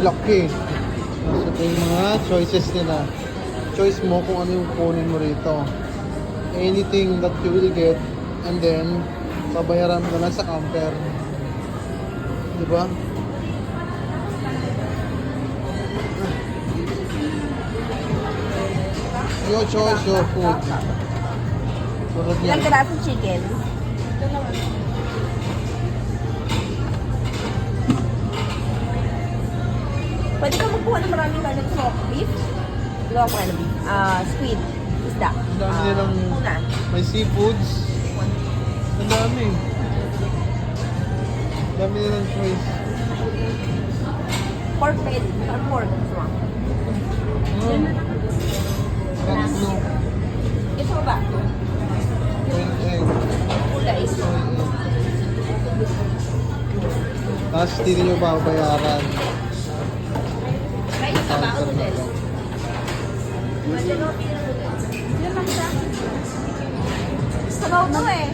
laki. So, ito yung mga choices nila. Choice mo kung ano yung kunin mo rito. Anything that you will get, and then, babayaran mo na lang sa counter. Diba? Your choice, your food. Tulad yan. Ilang grasong chicken? Pwede ka magkuha ng maraming kanin sa beef? Gawa ko ng beef. Squid. Isda. Ang dami nilang, Tuna. may seafoods. Ang dami. Ang dami nilang choice. Pork belly. Or pork. Tatlo. Ito ba? Oil egg. Kulay. Tapos dito nyo babayaran. May isa ba? Counter na Noodles. to. Sabaw to eh.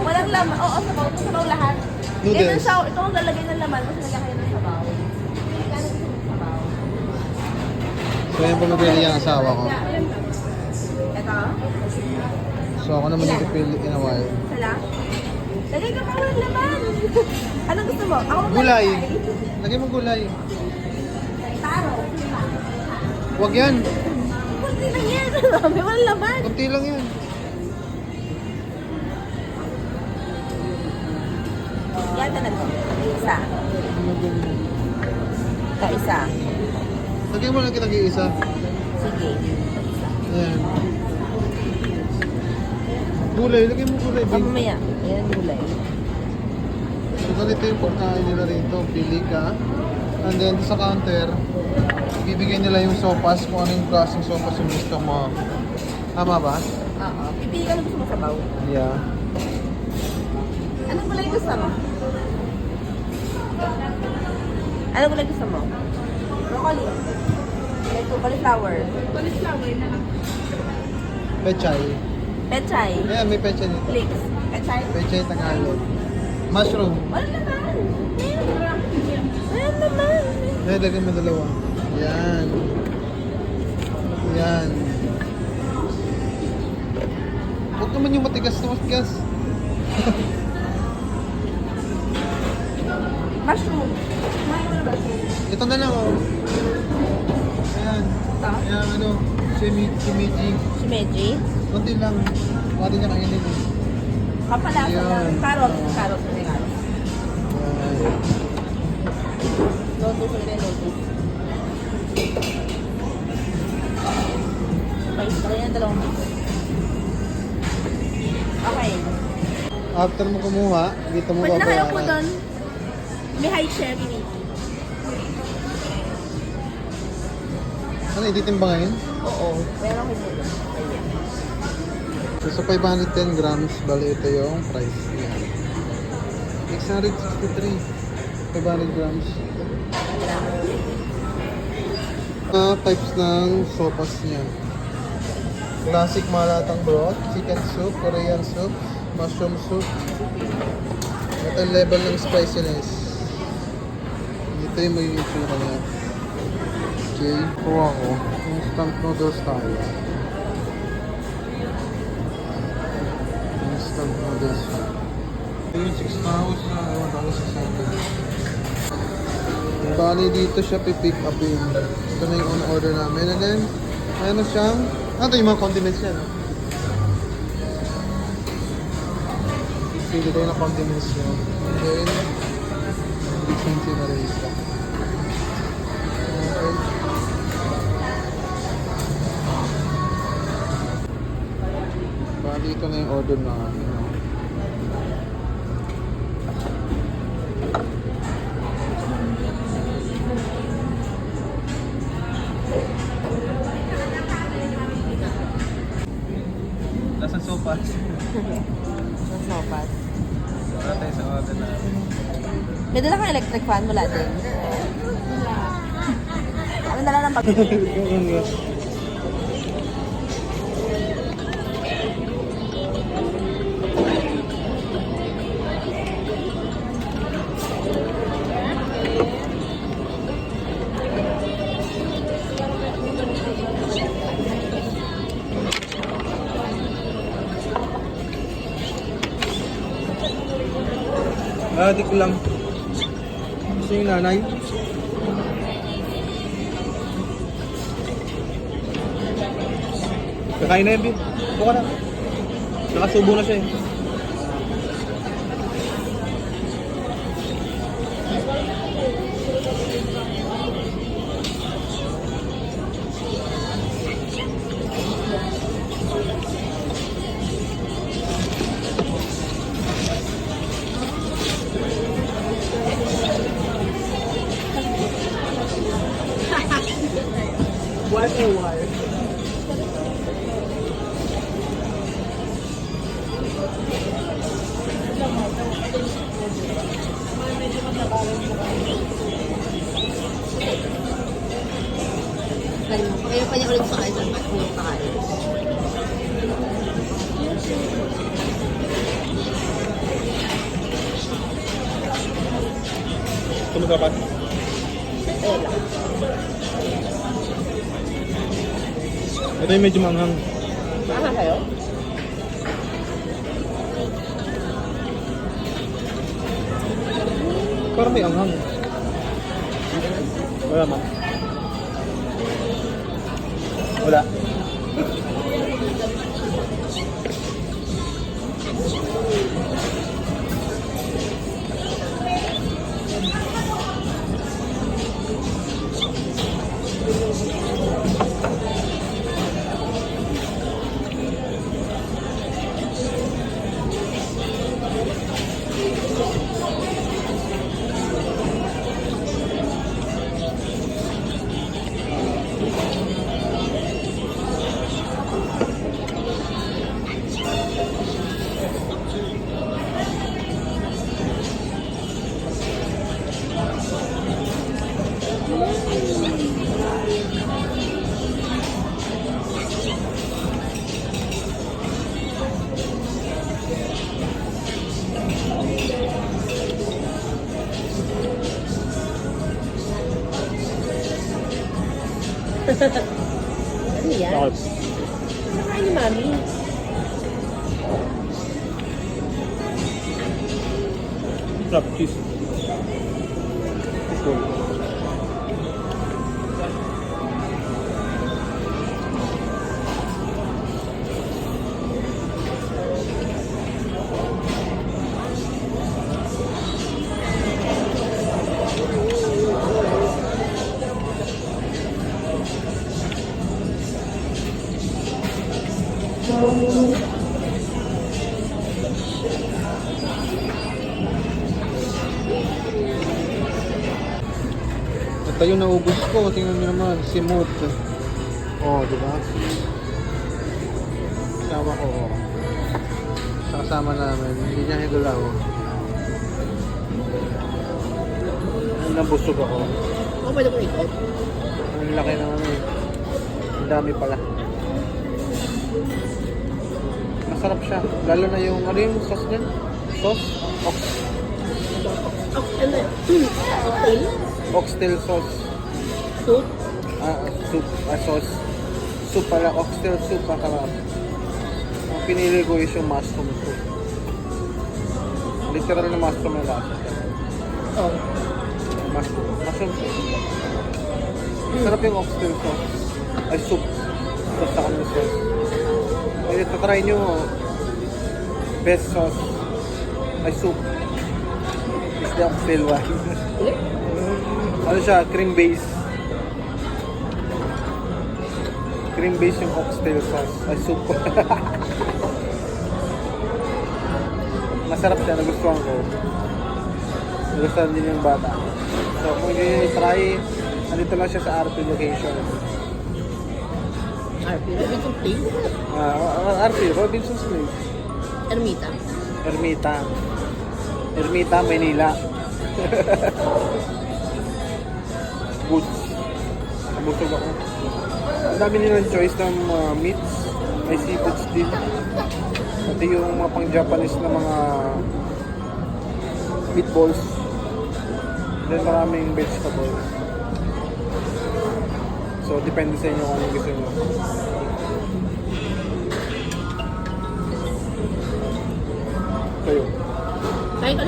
Walang laman. Oo, sabaw to. Sabaw lahat. Noodles. Ito ang lalagay ng laman. Mas nalagay ng sabaw. Sabaw. So yan pumipili yung asawa ko. Ito. So ako naman yung pipili in a while. Sala? Lagay ka pa walang laman. Anong gusto mo? Ako Gulay. Lagay mo gulay. Taro. Huwag yan. Kunti lang yan. May walang laman. Kunti lang yan. Yan na to. Isa. Isa. Lagay mo lang kitang isa. Sige. Ayan. Gulay. Lagay mo gulay. Bing. Mamaya. Ayan gulay. So ganito yung pagkain nila rito. Pili ka. And then sa counter, bibigyan nila yung sopas kung anong klaseng sopas yung gusto mo. Tama ba? Oo. Pipili ka na gusto mo sabaw. Yeah. Anong gulay gusto mo? Anong gulay gusto mo? Broccoli. Ito, cauliflower. Cauliflower na lang. Pechay. Pechay. Yeah, may pechay dito. Flakes. Pechay. Pechay Tagalog. Mushroom. Wala naman. Wala naman. Eh, lagyan mo dalawa. Yan. Yan. Huwag naman yung matigas na matigas. Mushroom. Ito na lang, oh. Ayan. Ito. Ayan, ano, shimiji. Shimeji. Kunti lang. Pwede niya kainin eh. Kapalasa Ayan. lang. Carrot. Carrot. Ayan. Lotus. Lotus. Okay. Lagyan ng dalawang piso. Okay. After mo kumuha, dito mo Pwede na kayo po babayaran. doon. May high cherry. Ano, ititimbangin? Oo. Pero may po doon. Ayan. So, sa 510 grams, bali ito yung price niya. 663. 500 grams. Types ng sopas niya. Classic malatang broth, chicken soup, Korean soup, mushroom soup. Ito yung level ng spiciness. Ito yung magiging itsura niya. Okay, kuha ko. Instant noodles tayo. Instant noodles. Ito yung 6,600. Bali dito siya pipick upin. Ito na yung on-order namin. And then, ano siyang... ito yung mga condiments niya, no? Pili tayo ng condiments niya. And then, lisensi na rin ito. Okay. Bali ito na yung order namin. No? Lasang sopas. Ng sopas. Wala tayo sa order namin. May dala kang electric fan mula din. Ano dala ng bag? Adik lang. Gusto yung nanay? Kakain na yan, Bin. Buka na. Nakasubo na siya eh. War or war? Kaya pa niya ulit sa kain ng pakain. Tumugapat. Ayun lang. Ito yung medyo manghang. Aha kayo? Parang may anghang. Wala man. Wala. Ano yan? Sarap. Nakain ni Mami. Sarap. Cheese. Cool. Ito yung naubos ko. Tingnan nyo naman. Simut. Oh, di ba? Kasama ko. Oh. Sa kasama namin. Hindi niya higalaw. Nabusog ako. Ako pwede ko ikot. Ang laki ng ano eh. Ang dami pala. Masarap siya. Lalo na yung, ano yung sauce niyan? Sauce? Ano yan? Cocktail? Oxtail sauce. Soup? Soup. Sauce. Soup pala. Oxtail soup. Makarap. Ang pinili ko is yung mushroom soup. Literal na mushroom na lasa. Oh. Mushroom soup. Sarap yung oxtail sauce. Ay, soup. Basta kami sauce. Ay, tatry nyo. Best sauce. Ay, soup. Is the oxtail one. Ano siya? Cream base. Cream base yung oxtail sauce. Ay, soup. Masarap siya. Nagustuhan ko. Nagustuhan din yung bata. So, kung yun try, nandito lang siya sa RP location. RP. Robinson Place? RP, Robinson's Place. Ermita. Ermita, Manila. Goods. Nabusog ako. Ang dami nilang choice ng meats. May seafoods din. Pati yung mga pang-Japanese na mga meatballs. Then maraming vegetables. So, depende sa inyo kung anong gusto nyo. Kayo. Kain ko lang.